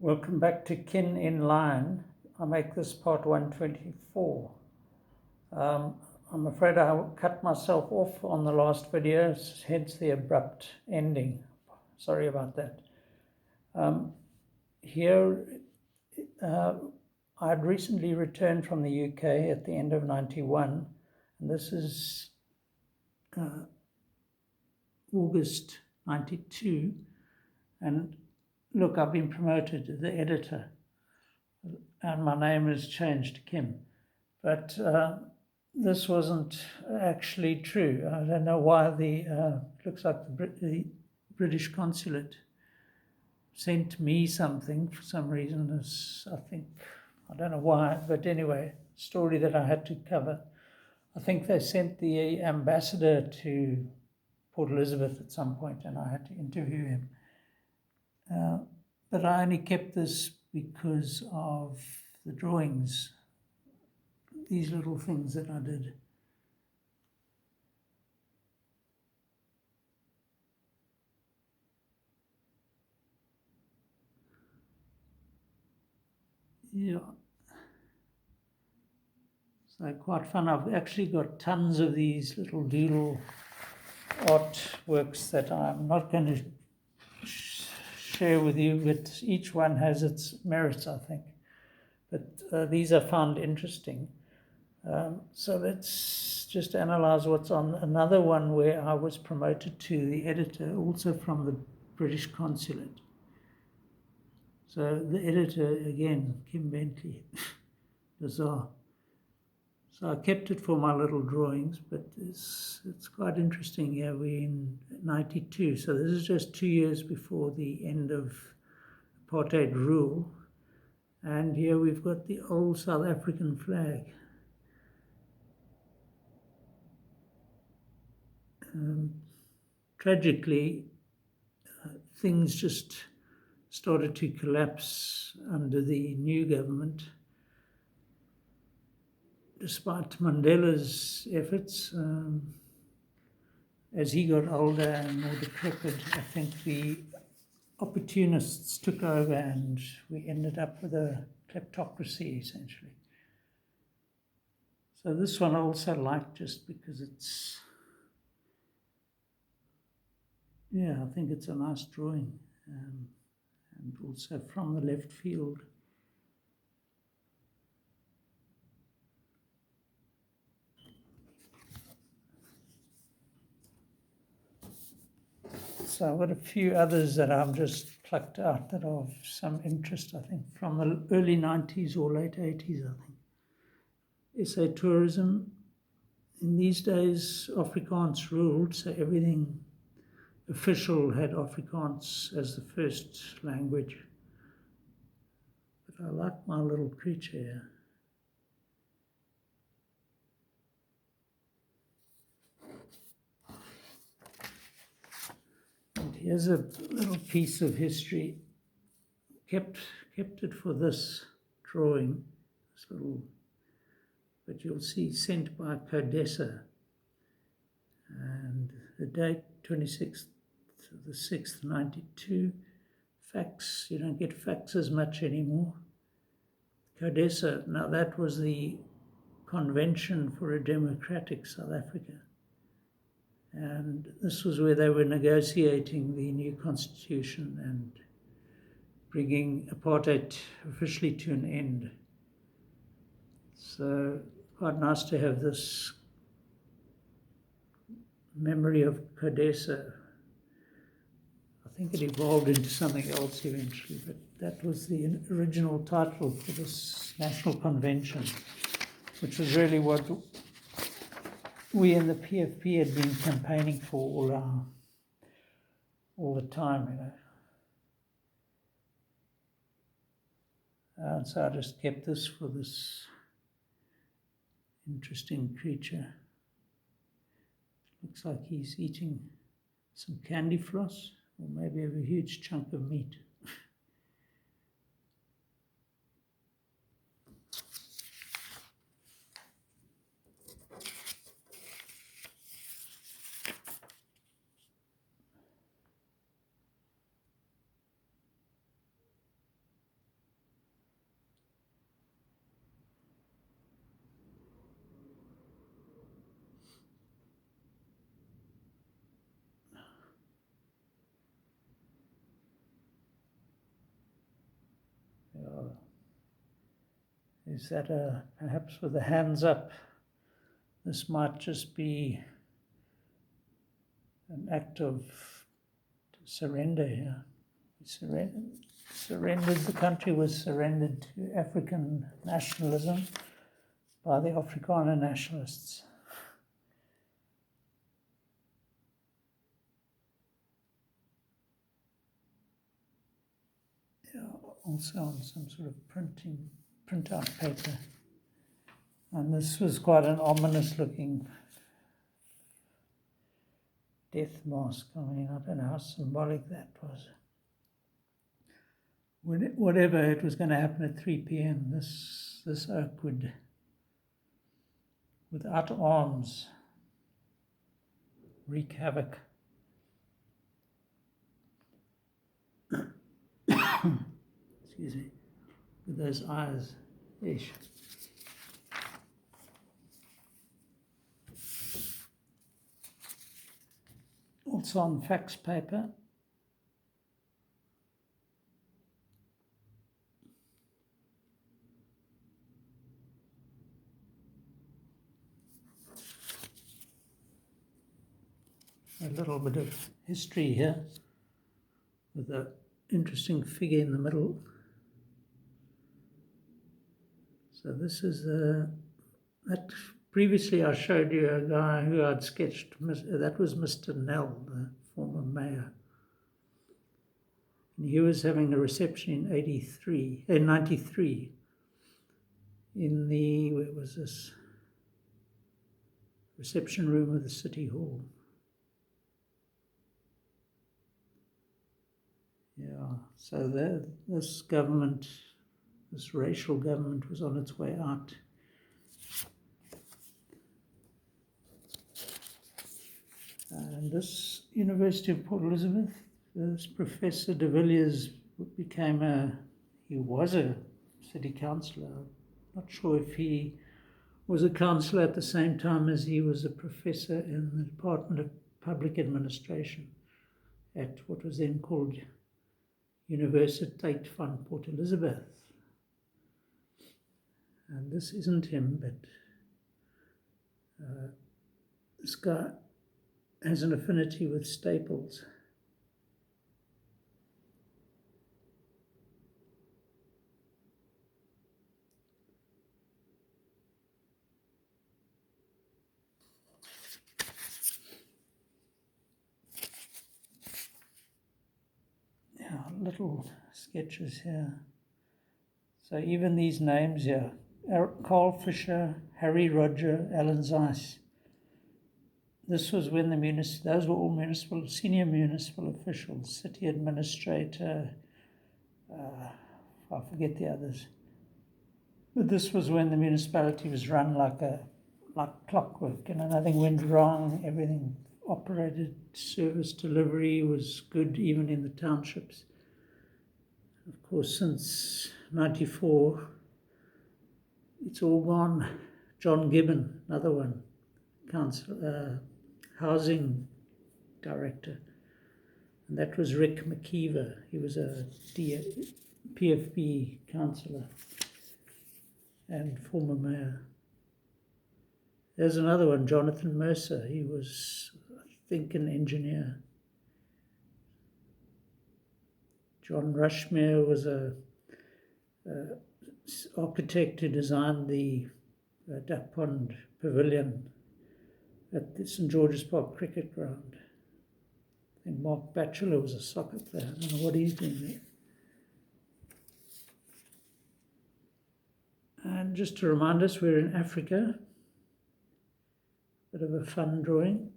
Welcome back to Kin in Line. I make this part 124. I'm afraid I cut myself off on the last video, hence the abrupt ending. Sorry about that. Here, I'd recently returned from the UK at the end of 91, and this is August 92, and look, I've been promoted to the editor, and my name has changed to Kim. But this wasn't actually true. I don't know why looks like the British consulate sent me something for some reason. I don't know why, but anyway, story that I had to cover. I think they sent the ambassador to Port Elizabeth at some point, and I had to interview him. But I only kept this because of the drawings, these little things that I did. Yeah. So quite fun. I've actually got tons of these little doodle artworks that I'm not going to share with you, but each one has its merits, I think. But these I found interesting. So let's just analyze what's on another one where I was promoted to the editor, also from the British consulate. So the editor, again, Kim Bentley, bizarre. So I kept it for my little drawings, but it's quite interesting. Yeah, we're in 92, so this is just 2 years before the end of apartheid rule. And here we've got the old South African flag. Tragically, things just started to collapse under the new government. Despite Mandela's efforts, as he got older and more decrepit, I think the opportunists took over and we ended up with a kleptocracy, essentially. So this one I also like just because I think it's a nice drawing, and also from the left field. So I've got a few others that I've just plucked out that are of some interest, I think, from the early 90s or late 80s, I think. SA tourism. In these days, Afrikaans ruled, so everything official had Afrikaans as the first language. But I like my little creature here. And here's a little piece of history. Kept it for this drawing, but you'll see sent by Codessa. And the date, 26th of the 6th, 92. Fax, you don't get fax as much anymore. Codessa, now that was the Convention for a Democratic South Africa. And this was where they were negotiating the new constitution and bringing apartheid officially to an end. So quite nice to have this memory of Codessa. I think it evolved into something else eventually, but that was the original title for this national convention, which was really what we in the PFP had been campaigning for all the time, you know. And so I just kept this for this interesting creature. Looks like he's eating some candy floss, or maybe a huge chunk of meat. is that perhaps with the hands up, this might just be an act of surrender here. The country was surrendered to African nationalism by the Afrikaner nationalists. Yeah, also on some sort of printout paper. And this was quite an ominous looking death mask. I mean, I don't know how symbolic that was. Whatever, it was going to happen at 3 p.m. This oak would, without arms, wreak havoc. Excuse me. With those eyes. Ish. Also on fax paper. A little bit of history here with an interesting figure in the middle. So this is that previously I showed you a guy who I'd sketched. That was Mr. Nell, the former mayor. And he was having a reception in 93 in the, where was this? Reception room of the City Hall. Yeah, so this government, this racial government, was on its way out. And this University of Port Elizabeth, this Professor de Villiers he was a city councillor. I'm not sure if he was a councillor at the same time as he was a professor in the Department of Public Administration at what was then called Universiteit van Port Elizabeth. And this isn't him, but this guy has an affinity with staples. Yeah, little sketches here. So even these names here, Carl Fisher, Harry Roger, Alan Zeiss. This was when those were all senior municipal officials, city administrator, I forget the others. But this was when the municipality was run like clockwork, nothing went wrong, everything operated, service delivery was good even in the townships. Of course, since 94, it's all gone. John Gibbon, another one, housing director, and that was Rick McKeever. He was a PFB councillor and former mayor. There's another one, Jonathan Mercer. He was, I think, an engineer. John Rushmere was a architect who designed the Duck Pond Pavilion at the St. George's Park cricket ground. I think Mark Batchelor was a soccer player. I don't know what he's doing there. And just to remind us, we're in Africa. Bit of a fun drawing.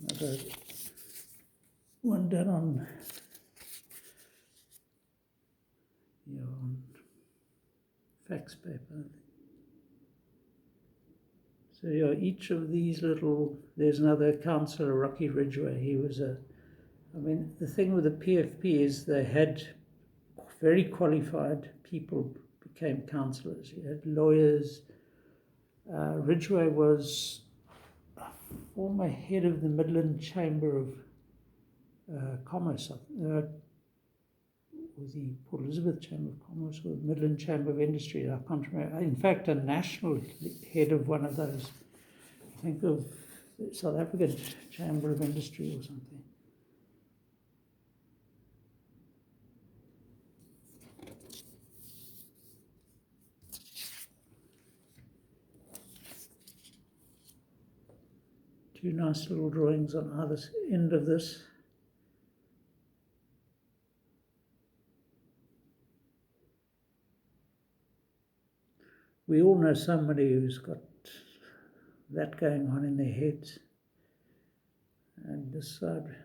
Another one done on fax paper. So each of these there's another councillor, Rocky Ridgway. He was the thing with the PFP is they had very qualified people became councillors. You had lawyers. Ridgway was a former head of the Midland Chamber of Commerce. Was the Port Elizabeth Chamber of Commerce or the Midland Chamber of Industry? I can't remember. In fact, a national head of one of those. I think of the South African Chamber of Industry or something. Two nice little drawings on either end of this. We all know somebody who's got that going on in their heads. And this side.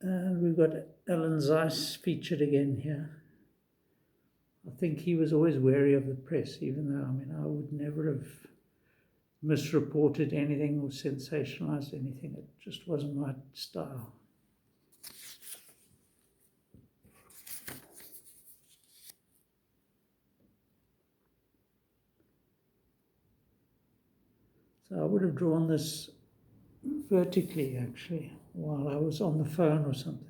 And we've got Alan Zeiss featured again here. I think he was always wary of the press, even though, I would never have misreported anything or sensationalized anything. It just wasn't my style. So I would have drawn this vertically, actually, while I was on the phone or something.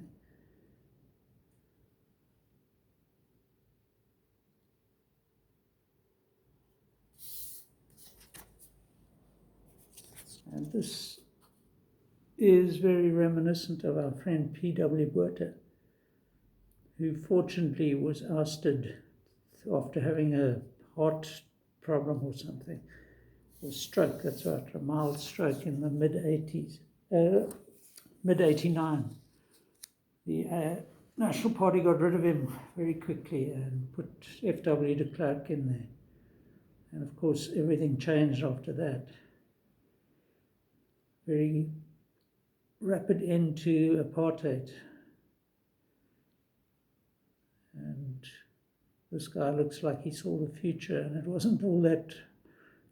And this is very reminiscent of our friend P.W. Botha, who fortunately was ousted after having a heart problem or something. A stroke, that's right, a mild stroke in the mid-80s, mid-89. The National Party got rid of him very quickly and put F.W. de Klerk in there. And of course, everything changed after that. Very rapid end to apartheid. And this guy looks like he saw the future, and it wasn't all that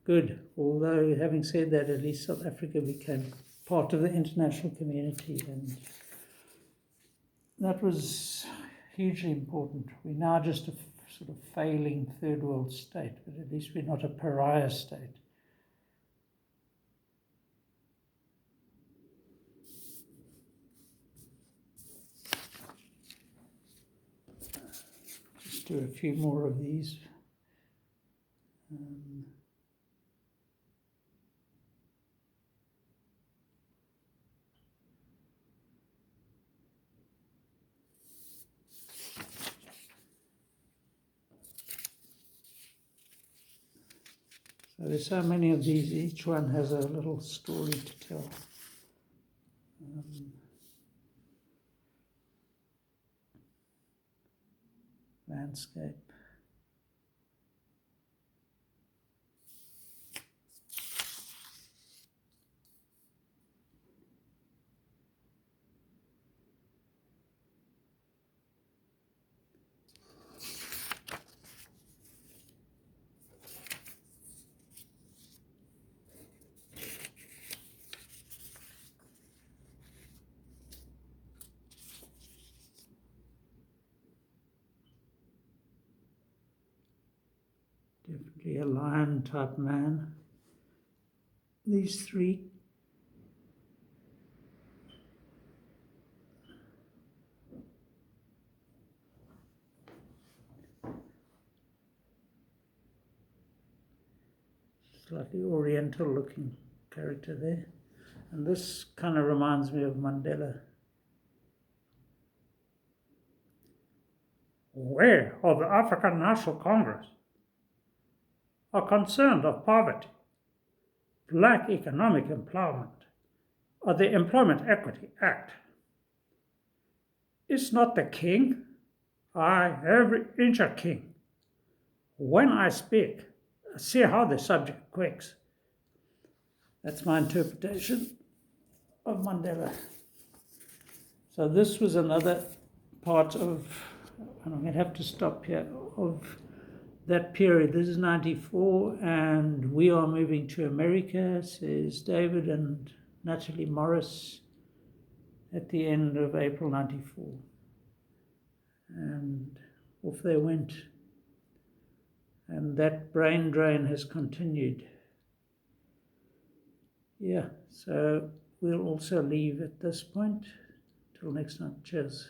good. Although, having said that, at least South Africa became part of the international community, and that was hugely important. We're now just a sort of failing third world state, but at least we're not a pariah state. Just do a few more of these. So there's so many of these, each one has a little story to tell. Landscape. Definitely a lion type man. These three. Slightly oriental looking character there. And this kind of reminds me of Mandela. We of the African National Congress are concerned of poverty, black economic empowerment, or the Employment Equity Act. It's not the king, I every inch a king. When I speak, see how the subject quakes. That's my interpretation of Mandela. So this was another part of, and I'm going to have to stop here, of that period. This is 94, and we are moving to America, says David and Natalie Morris, at the end of April 94. And off they went. And that brain drain has continued. Yeah, so we'll also leave at this point. Till next time. Cheers.